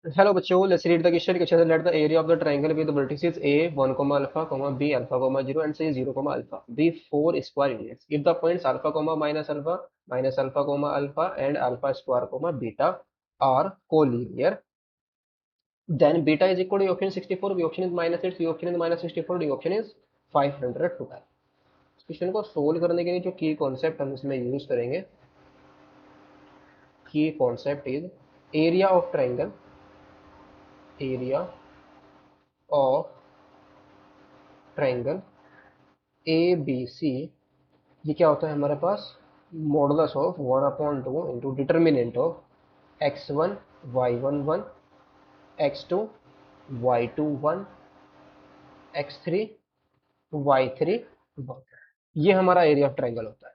Hello बच्चों, let's read the question. Question let the area of the triangle with the vertices A 1 comma alpha comma B alpha comma 0 and C 0 comma alpha be four square units. If the points alpha comma minus alpha comma alpha and alpha square comma beta are collinear, then beta is equal to the option 64, the option is minus 8, the option is minus 64, the option is 512. Question को solve करने के लिए जो की concept हम इसमें use करेंगे, key concept is area of triangle, area of triangle A B C. ये क्या होता है हमारे पास, modulus of 1/2 into determinant of x1 y11 x2 y21 x3 y31। ये हमारा एरिया ऑफ ट्रायंगल होता है।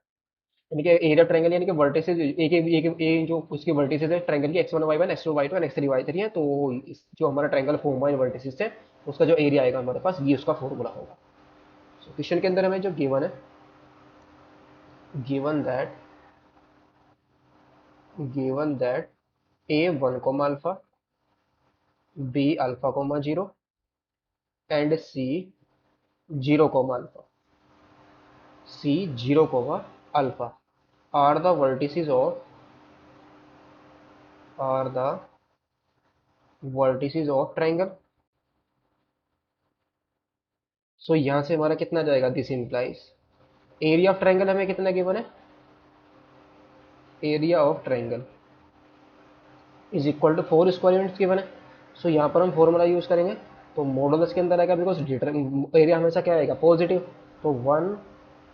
यानी कि एरिया ऑफ ट्रायंगल यानी कि वर्टिसेस एक जो उसकी वर्टिसेस है ट्रायंगल की x1 y1 x2 y2 and x3 y3 है, तो जो हमारा ट्रायंगल फॉर्म हुआ है वर्टिसेस से, उसका जो एरिया आएगा हमारे पास, ये उसका फॉर्मूला होगा। क्वेश्चन के अंदर हमें जो गिवन है, given that given that a 1 comma alpha, b alpha comma 0 and c 0 comma alpha, c 0 comma alpha are the vertices of triangle. So यहाँ से हमारा कितना जाएगा, this implies area of triangle हमें कितना गिवन है, area of triangle is equal to 4 square units given है। So यहाँ पर हम फॉर्मूला यूज करेंगे, तो मॉडुलस के अंदर आएगा बिकॉज एरिया हमेशा क्या आएगा, पॉजिटिव। तो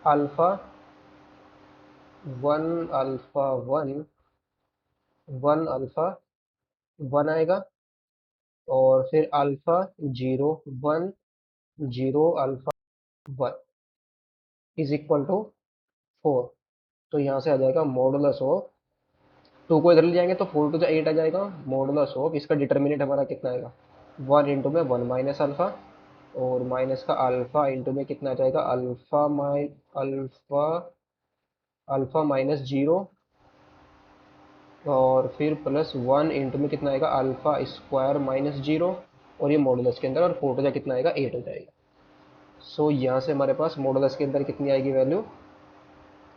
alpha one alpha one one alpha one आएगा, और फिर alpha 0 1 0 alpha 1 is equal to 4। तो यहाँ से आ जाएगा मॉडुलस ऑफ, टू को इधर ले जाएंगे तो 4 टू 8 आ जाएगा। मॉडुलस ऑफ इसका डिटर्मिनेंट हमारा कितना आएगा, 1 इंटू में 1 माइनस अल्फा, और माइनस का अल्फा इंटू में कितना आ जाएगा, अल्फा अल्फा माइनस 0, और फिर प्लस 1 इंटू में कितना आएगा, अल्फा स्क्वायर माइनस 0, और ये मॉडुलस के अंदर, और 4 टू कितना आएगा, 8 हो जाएगा। सो यहाँ से हमारे पास मॉडुलस के अंदर कितनी आएगी value,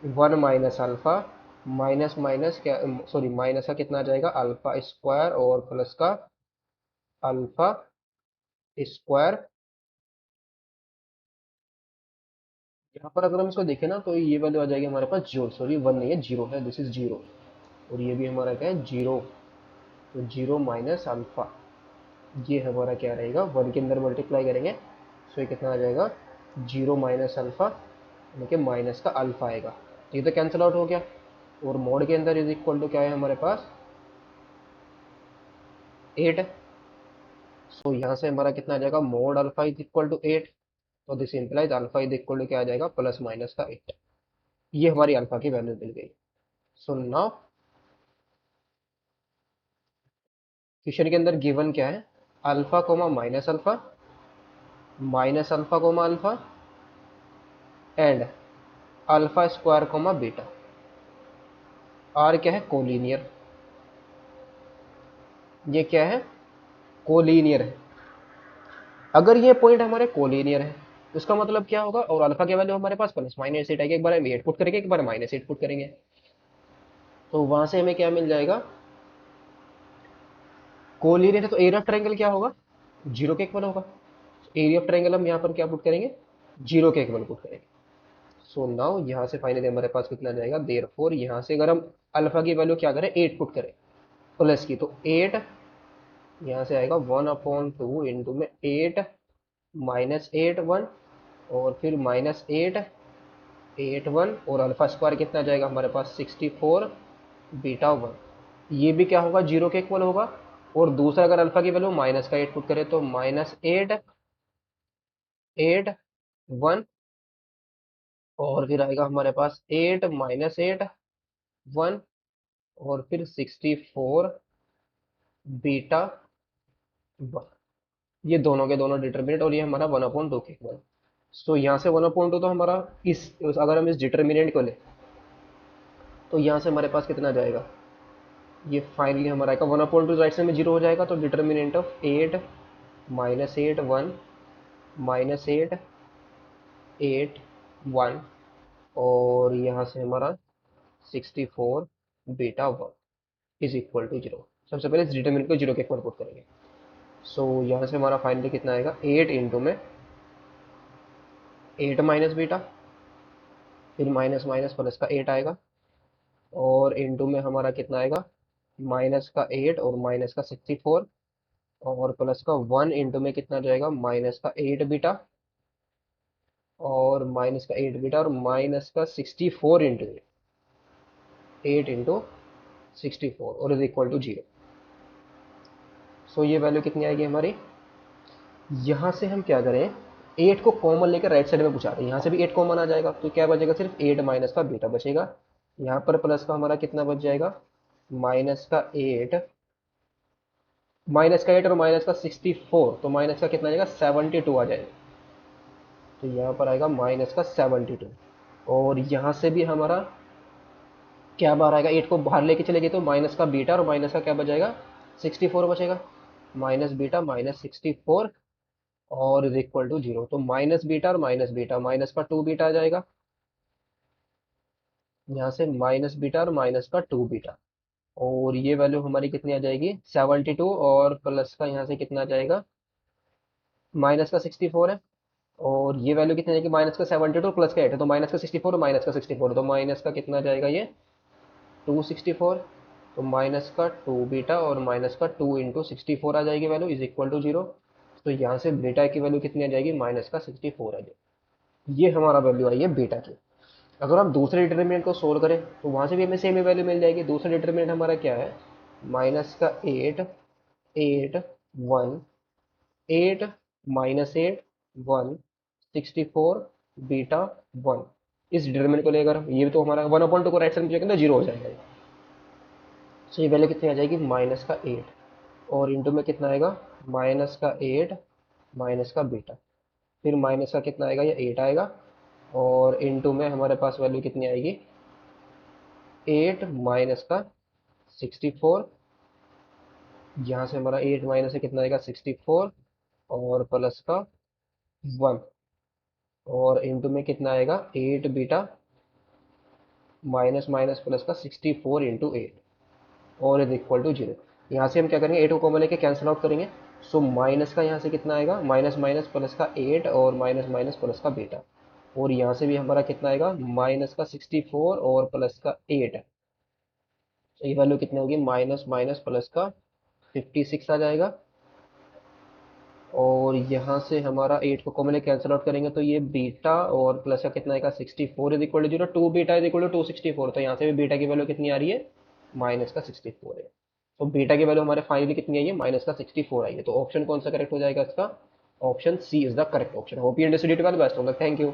1 minus alpha minus minus क्या, सॉरी माइनस का कितना आ जाएगा, अल्फा स्क्वायर और प्लस का अल्फा स्क्वायर। यहाँ पर अगर हम इसको देखें ना, तो ये वैल्यू आ जाएगी हमारे पास जीरो, सॉरी 1 नहीं है, 0 है, दिस इज 0, और ये भी हमारा क्या है, 0। तो 0 माइनस अल्फा, ये हमारा क्या रहेगा, 1 के अंदर मल्टीप्लाई करेंगे, सो ये कितना आ जाएगा, 0 माइनस अल्फा, यानी कि माइनस का अल्फा आएगा, तो ये तो कैंसिल आउट हो गया। और मोड के अंदर इज इक्वल टू क्या है हमारे पास, 8। सो यहाँ से हमारा कितना आ जाएगा, mod alpha is equal to 8। तो this implies alpha is equal to क्या आ जाएगा, प्लस माइनस का 8। ये हमारी अल्फा की वैल्यू मिल गई। सो नाउ क्वेश्चन के अंदर गिवन क्या है, alpha comma minus alpha comma alpha and alpha square comma beta are क्या है, कोलीनियर। ये क्या है, कोलीनियर है। अगर ये पॉइंट हमारे कोलीनियर है, उसका मतलब क्या होगा, और अल्फा की वैल्यू हमारे पास प्लस माइनस एट आएगी, एक बार हम एट पुट करेंगे, एक बार माइनस एट पुट करेंगे, तो वहां से हमें क्या मिल जाएगा, कोलीनियर है तो एरिया ऑफ ट्रायंगल क्या होगा, जीरो के इक्वल होगा। एरिया ऑफ ट्रायंगल हम यहाँ पर क्या पुट करेंगे, जीरो के इक्वल पुट करेंगे। सो नाउ यहाँ से फाइनली हमारे पास कितना जाएगा, देर फोर यहाँ से अगर हम अल्फा की वैल्यू क्या करें, एट पुट करें प्लस की, तो एट यहाँ से आएगा 1/2 इंटू में 8 माइनस 8 1, और फिर माइनस 8 8 1, और अल्फा स्क्वायर कितना जाएगा हमारे पास, 64 बीटा 1। ये भी क्या होगा, जीरो के इक्वल होगा। और दूसरा अगर अल्फा की वैल्यू माइनस का 8 पुट करें, तो माइनस 8 8 1, और फिर आएगा हमारे पास 8 माइनस 8 1, और फिर 64 बीटा 1। ये दोनों के दोनों डिटर्मिनेंट, और ये हमारा 1/2 के इक्वल। सो यहाँ से 1/2 तो हमारा अगर हम इस डिटर्मिनेंट को ले, तो यहाँ से हमारे पास कितना जाएगा, ये फाइनली हमारा आएगा 1/2 राइट साइड में 0 हो जाएगा, तो डिटर्मिनेंट ऑफ 8 -8 1 -8 8 1, और यहाँ से हमारा 64 बीटा 1 इज इक्वल टू 0। सबसे पहले इस डिटर्मिनेंट को 0 के इक्वल पुट करेंगे। सो यहाँ से हमारा फाइनली कितना आएगा, 8 इंटू में 8 माइनस बीटा, फिर माइनस माइनस प्लस का 8 आएगा, और इंटू में हमारा कितना आएगा, माइनस का 8 और माइनस का 64, और प्लस का 1 इंटू में कितना जाएगा, माइनस का 8 बीटा, और माइनस का 8 बीटा और माइनस का 64 इंटू 8 इंटू 64 और इज इक्वल टू 0। सो ये वैल्यू कितनी आएगी हमारी, यहाँ से हम क्या करें, 8 को कॉमन लेकर राइट साइड में पूछा रहे हैं, यहाँ से भी 8 कॉमन आ जाएगा, तो क्या बचेगा, सिर्फ 8 माइनस का बीटा बचेगा। यहाँ पर प्लस का हमारा कितना बच जाएगा, माइनस का 8, माइनस का 8 और माइनस का 64, तो माइनस का कितना आ जाएगा, 72 आ जाएगा। तो यहाँ पर आएगा माइनस का 72, और यहाँ से भी हमारा क्या बाहर आएगा, 8 को बाहर लेके चले गए तो माइनस का बीटा और माइनस का क्या बच जाएगा, 64 बचेगा, माइनस बीटा माइनस 64 और इज इक्वल टू 0। तो माइनस बीटा और माइनस बीटा, माइनस का 2 बीटा आ जाएगा, यहाँ से माइनस बीटा और माइनस का 2 बीटा, और ये वैल्यू हमारी कितनी आ जाएगी, 72, और प्लस का यहाँ से कितना आ जाएगा, माइनस का 64 है, और ये वैल्यू कितनी आ जाएगी, माइनस का 72 प्लस का 8 है, तो माइनस का 64 और माइनस का 64, तो माइनस का कितना आ जाएगा, ये 264, तो माइनस का 2 बीटा और माइनस का 2 इंटू 64 आ जाएगी वैल्यू इज इक्वल टू 0। तो यहाँ से बीटा की वैल्यू कितनी आ जाएगी, माइनस का 64 आ जाएगी। ये हमारा वैल्यू आई है बीटा की। अगर आप दूसरे डिटर्मिनेंट को सोल्व करें तो वहाँ से भी हमें सेम ही वैल्यू मिल जाएगी। दूसरा डिटर्मिनेंट हमारा क्या है, माइनस का 8 8 1 8 -8 1 64 बीटा 1, इस डिटर्मिनेंट को लेकर ये तो हमारा 1/2 को राइट साइड में जाएगा, 0 हो जाएगा। सो ये वैल्यू कितनी आ जाएगी, माइनस का 8, और इंटू में कितना आएगा, माइनस का 8 माइनस का बीटा, फिर माइनस का कितना आएगा, ये 8 आएगा, और इंटू में हमारे पास वैल्यू कितनी आएगी, 8 माइनस का 64, यहाँ से हमारा 8 माइनस से कितना आएगा, 64, और प्लस का 1, और इंटू में कितना आएगा, 8 बीटा माइनस माइनस प्लस का 64 इंटू 8 और इज इक्वल टू 0। यहाँ से हम क्या करेंगे, 8 को कॉमन लेके कैंसिल आउट करेंगे। सो माइनस का यहाँ से कितना आएगा, माइनस माइनस प्लस का 8 और माइनस माइनस प्लस का बीटा, और यहाँ से भी हमारा कितना आएगा, माइनस का 64 और प्लस का 8। तो ये वैल्यू कितनी होगी, माइनस माइनस प्लस का 56 आ जाएगा, और यहाँ से हमारा 8 को कॉमन लेके कैंसिल आउट करेंगे तो ये बीटा और प्लस का कितना आएगा, 64 is equal to 0, 2 beta is equal to 264, तो यहाँ से भी बीटा की वैल्यू कितनी आ रही है, माइनस का 64 है। तो बीटा की वैल्यू हमारे फाइनली कितनी आई है, माइनस का 64 आई है। तो ऑप्शन कौन सा करेक्ट हो जाएगा इसका, option C is the correct option. Hope you understood it well, best of luck, thank you.